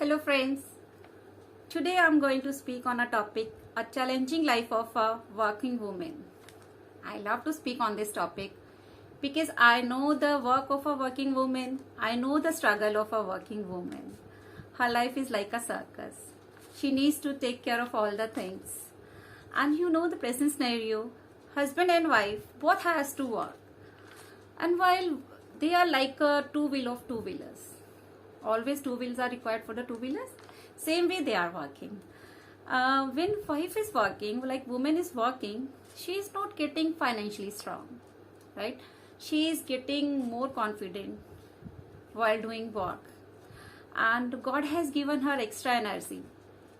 Hello friends, today I'm going to speak on a topic, a challenging life of a working woman. I love to speak on this topic because I know the work of a working woman, I know the struggle of a working woman. Her life is like a circus. She needs to take care of all the things. And you know the present scenario, husband and wife both has to work. And while they are like a two-wheel of two-wheelers, always two wheels are required for the two wheelers, same way they are working. When wife is working, like woman is working, she is not getting financially strong, right? She is getting more confident while doing work, and God has given her extra energy.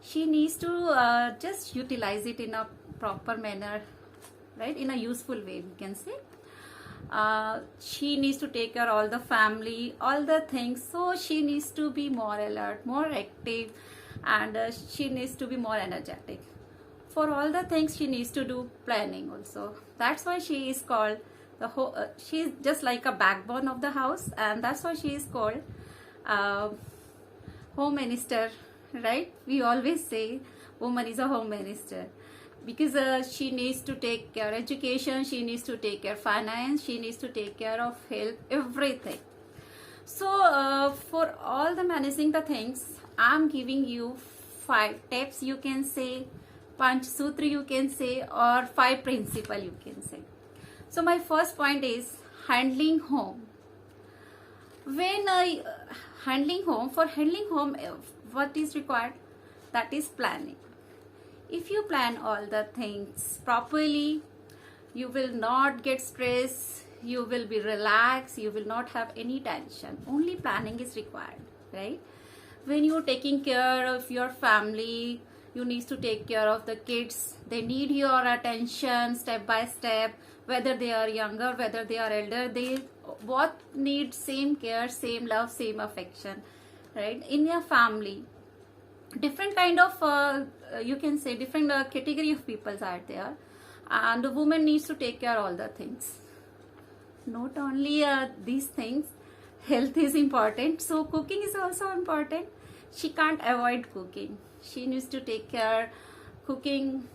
She needs to just utilize it in a proper manner, right? In a useful way, we can say. She needs to take care of all the family, all the things, so she needs to be more alert, more active, and she needs to be more energetic. For all the things she needs to do planning also. That's why she is called she is just like a backbone of the house, and that's why she is called home minister, right? We always say woman is a home minister, because she needs to take care of education, she needs to take care of finance, she needs to take care of health, everything. So for all the managing the things, I'm giving you 5 tips, you can say, Panch Sutra you can say, or 5 principle you can say. So my first point is handling home. When handling home, for handling home, what is required? That is planning. If you plan all the things properly, you will not get stress, you will be relaxed, you will not have any tension. Only planning is required, right? When you're taking care of your family, you need to take care of the kids. They need your attention step by step, whether they are younger, whether they are elder, they both need same care, same love, same affection, right? In your family, different kind of you can say different category of peoples are there, and the woman needs to take care of all the things. Not only these things, health is important, so cooking is also important. She can't avoid cooking, she needs to take care cooking.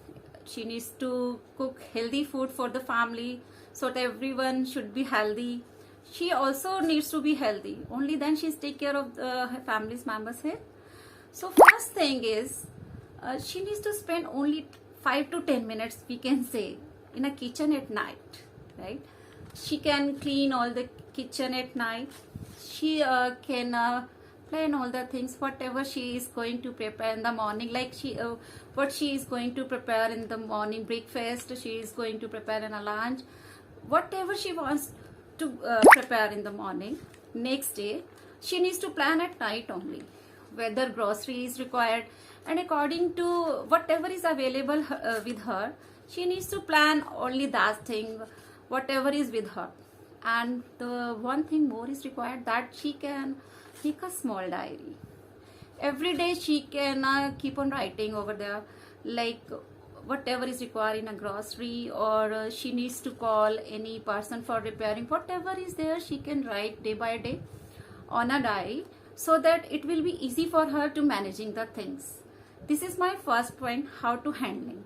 She needs to cook healthy food for the family so that everyone should be healthy. She also needs to be healthy, only then she's take care of her family's members health. So first thing is, she needs to spend only 5 to 10 minutes, we can say, in a kitchen at night, right? She can clean all the kitchen at night. She can plan all the things, whatever she is going to prepare in the morning, like what she is going to prepare in the morning breakfast, she is going to prepare in a lunch, whatever she wants to prepare in the morning. Next day, she needs to plan at night only, whether grocery is required, and according to whatever is available with her, she needs to plan only that thing, whatever is with her. And the one thing more is required, that she can make a small diary. Every day she can keep on writing over there, like whatever is required in a grocery, or she needs to call any person for repairing, whatever is there, she can write day by day on a diary, so that it will be easy for her to managing the things. This is my first point, how to handling,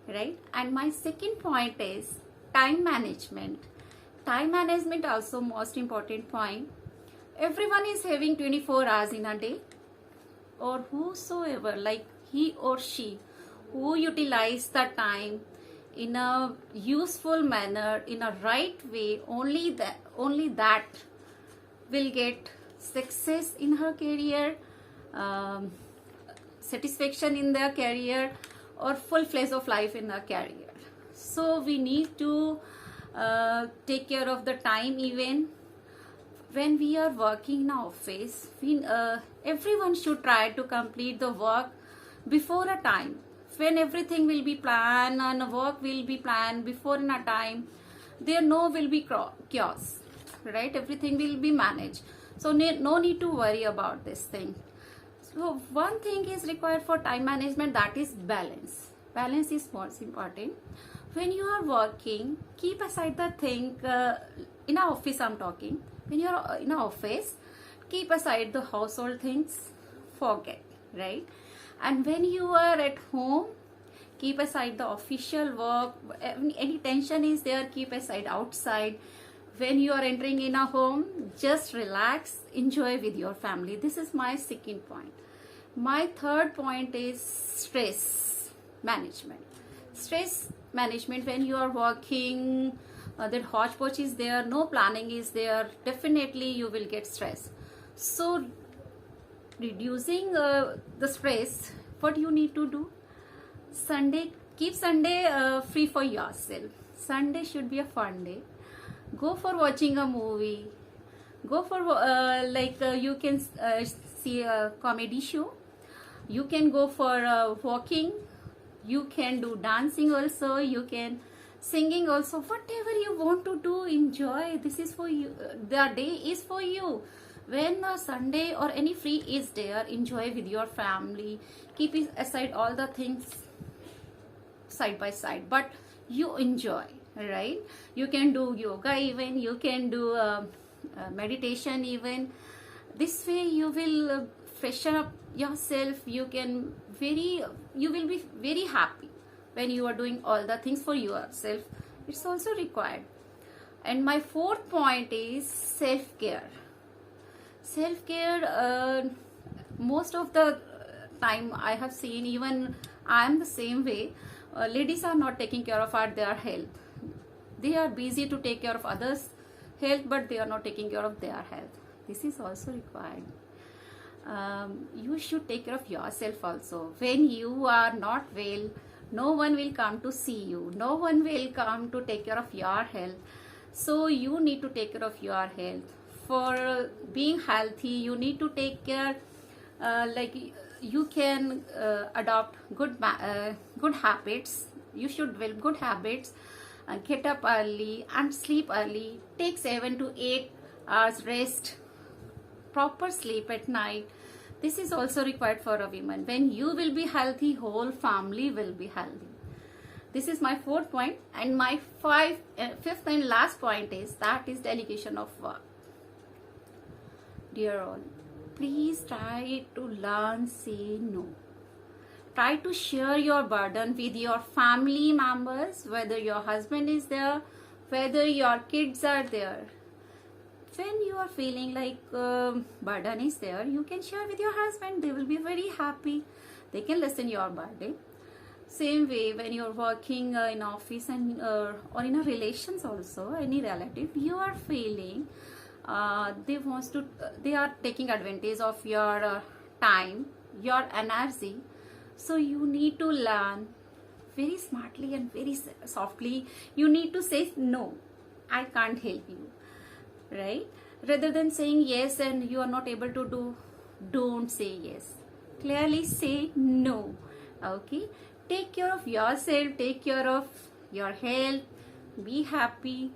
right? And my second point is time management. Time management also most important point. Everyone is having 24 hours in a day, or whosoever, like he or she, who utilize the time in a useful manner, in a right way, only that will get success in her career, satisfaction in their career, or full phase of life in her career. So we need to take care of the time. Even when we are working in our office, everyone should try to complete the work before a time. When everything will be planned and work will be planned before in a time, there no will be chaos, right? Everything will be managed. So no need to worry about this thing. So one thing is required for time management, that is balance. Balance is most important. When you are working, keep aside the thing, in our office I'm talking, when you are in our office, keep aside the household things, forget. right? And when you are at home, keep aside the official work. Any tension is there, keep aside outside. When you are entering in a home, just relax, enjoy with your family. This is my second point. My third point is stress management. Stress management, when you are working, that hodgepodge is there, no planning is there, definitely you will get stress. So reducing the stress, what you need to do? Keep Sunday free for yourself. Sunday should be a fun day. Go for watching a movie. Go for you can see a comedy show. You can go for walking. You can do dancing also. You can singing also. Whatever you want to do, enjoy. This is for you. The day is for you. When a Sunday or any free is there, enjoy with your family. Keep aside all the things side by side, but you enjoy, right? You can do yoga even, you can do meditation even. This way you will freshen up yourself. You will be very happy when you are doing all the things for yourself. It's also required. And my fourth point is self-care. Self-care, most of the time I have seen, even I am the same way, ladies are not taking care of their health. They are busy to take care of others' health, but they are not taking care of their health. This is also required. You should take care of yourself also. When you are not well, no one will come to see you. No one will come to take care of your health. So you need to take care of your health. For being healthy, you need to take care, you can adopt good habits. You should build good habits. Get up early and sleep early. Take 7 to 8 hours rest. Proper sleep at night. This is also required for a woman. When you will be healthy, whole family will be healthy. This is my fourth point. And my fifth and last point is delegation of work. Dear all, please try to learn say no. Try to share your burden with your family members, whether your husband is there, whether your kids are there. When you are feeling like burden is there, you can share with your husband. They will be very happy. They can listen your burden. Same way, when you are working in office and or in a relations also, any relative, you are feeling they are taking advantage of your time, your energy. So you need to learn very smartly and very softly. You need to say no, I can't help you, right? Rather than saying yes and you are not able to do, don't say yes. Clearly say no. Okay, take care of yourself, take care of your health, be happy.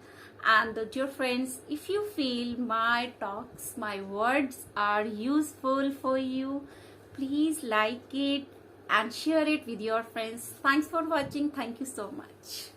And dear friends, if you feel my talks, my words are useful for you, please like it and share it with your friends. Thanks for watching. Thank you so much.